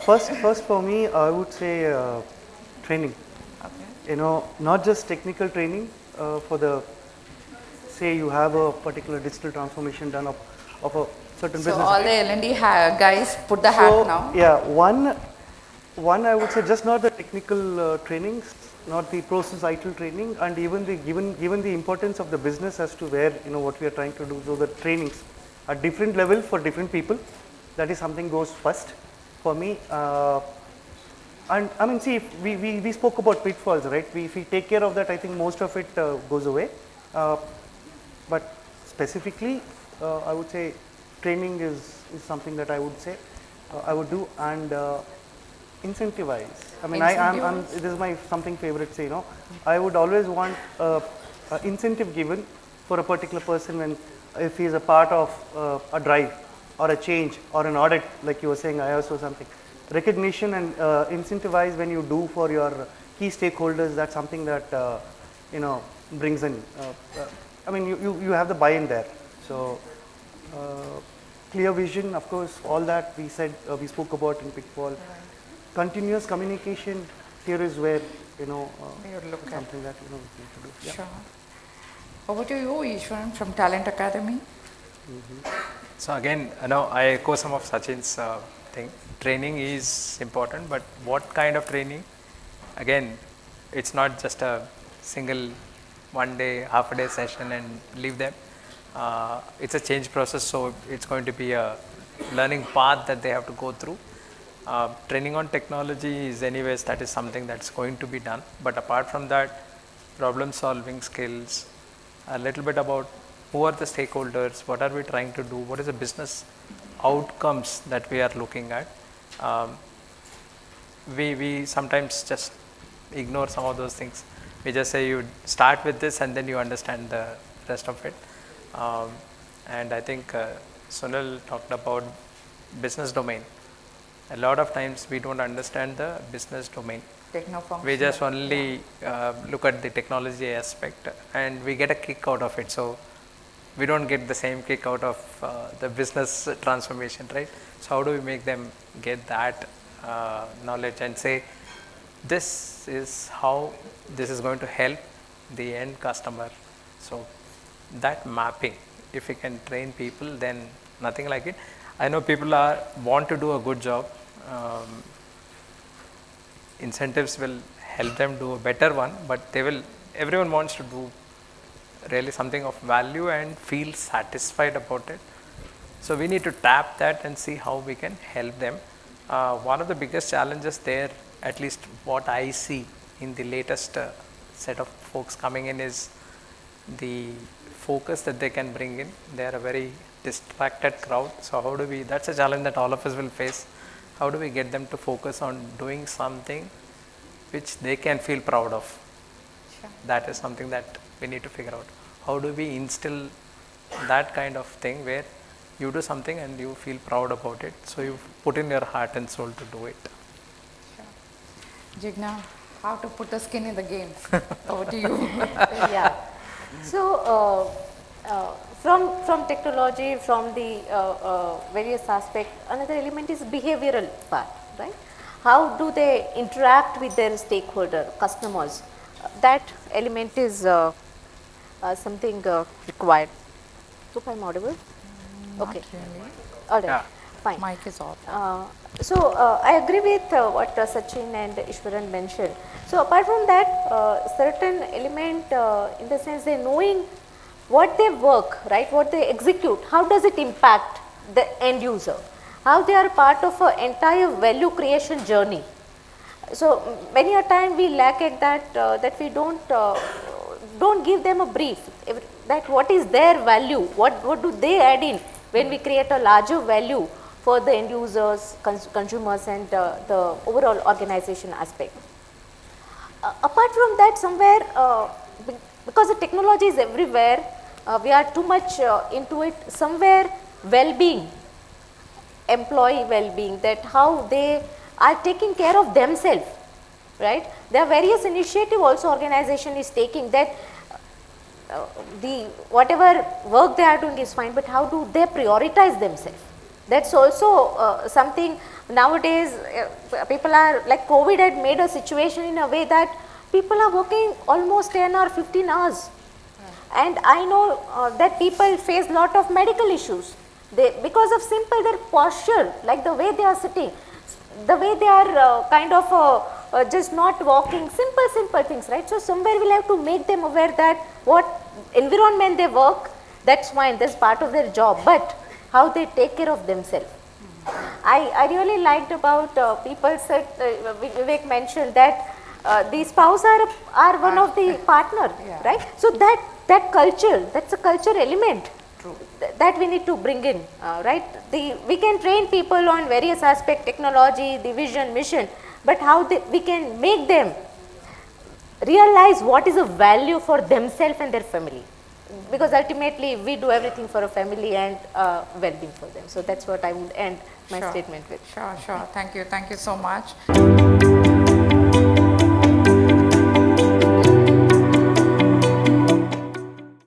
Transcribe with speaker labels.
Speaker 1: First for me, I would say training.
Speaker 2: Okay.
Speaker 1: Not just technical training for the, say you have a particular digital transformation done of a certain
Speaker 2: So
Speaker 1: business.
Speaker 2: all the L&D guys put the hat now.
Speaker 1: Yeah, one I would say just not the technical trainings, not the process ITIL training, and even the given the importance of the business as to where what we are trying to do. So the trainings at different level for different people. That is something goes first for me. And I mean, see, if we spoke about pitfalls, right? If we take care of that, I think most of it goes away. But specifically, I would say training is something that I would say I would do, and incentivize. I mean, this is my something favorite say, I would always want a incentive given for a particular person if he is a part of a drive or a change or an audit, like you were saying, IOS or something. Recognition and incentivize when you do for your key stakeholders, that's something that brings in. I mean, you have the buy-in there. So clear vision, of course, all that we said, we spoke about in Pitfall. Right. Continuous communication, here is where something that we need to do. Yeah.
Speaker 2: Sure. Over to you, Eswaran from Talent Academy.
Speaker 3: So again, I echo some of Sachin's thing. Training is important, but what kind of training? Again, it's not just a single one day, half a day session and leave them. It's a change process, so it's going to be a learning path that they have to go through. Training on technology is anyways, that is something that's going to be done. But apart from that, problem solving skills, a little bit about who are the stakeholders, what are we trying to do, what is the business outcomes that we are looking at. We sometimes just ignore some of those things. We just say you start with this and then you understand the rest of it. And I think Sunil talked about business domain. A lot of times we don't understand the business domain. We just only look at the technology aspect and we get a kick out of it. So we don't get the same kick out of the business transformation, right? So how do we make them get that knowledge and say, this is how this is going to help the end customer. So that mapping, if we can train people, then nothing like it. I know people want to do a good job. Incentives will help them do a better one, but everyone wants to do really something of value and feel satisfied about it. So we need to tap that and see how we can help them. One of the biggest challenges there, at least what I see in the latest set of folks coming in, is the focus that they can bring in. They are a very distracted crowd. So how do we, that's a challenge that all of us will face. How do we get them to focus on doing something which they can feel proud of? Sure. That is something that we need to figure out. How do we instill that kind of thing where you do something and you feel proud about it, so you put in your heart and soul to do it.
Speaker 2: Sure. Jigna, how to put the skin in the game? Over to you.
Speaker 4: Yeah. So from technology, from the various aspects, another element is behavioral part, right? How do they interact with their stakeholder, customers? That element is something required. So I'm audible? Okay.
Speaker 2: Really.
Speaker 4: All right.
Speaker 3: Yeah.
Speaker 4: Fine.
Speaker 2: Mic is off.
Speaker 4: So I agree with what Sachin and Eswaran mentioned. So apart from that, certain element in the sense they knowing what they work, right, what they execute, how does it impact the end user, how they are part of an entire value creation journey. So many a time we lack at that, that we don't give them a brief, that what is their value, what do they add in when we create a larger value for the end users, consumers and the overall organization aspect. Apart from that, somewhere because the technology is everywhere, we are too much into it, somewhere well-being, employee well-being, that how they are taking care of themselves, right. There are various initiatives also organization is taking, that the whatever work they are doing is fine, but how do they prioritize themselves, That's also something nowadays people are like COVID had made a situation in a way that people are working almost 10 or 15 hours. And I know that people face lot of medical issues. Because of simple their posture, like the way they are sitting, the way they are kind of just not walking, simple things, right? So somewhere we'll have to make them aware that what environment they work, that's fine, that's part of their job, but how they take care of themselves. I really liked about Peoplecert, Vivek mentioned that the spouse are one of the partner,
Speaker 2: Yeah.
Speaker 4: right? So that culture, that's a culture element that we need to bring in, right? We can train people on various aspects, technology, the vision, mission, but how we can make them realize what is a value for themselves and their family. Because ultimately we do everything for a family and well-being for them. So that's what I would end my
Speaker 2: Sure.
Speaker 4: statement with.
Speaker 2: Sure. Thank you so much.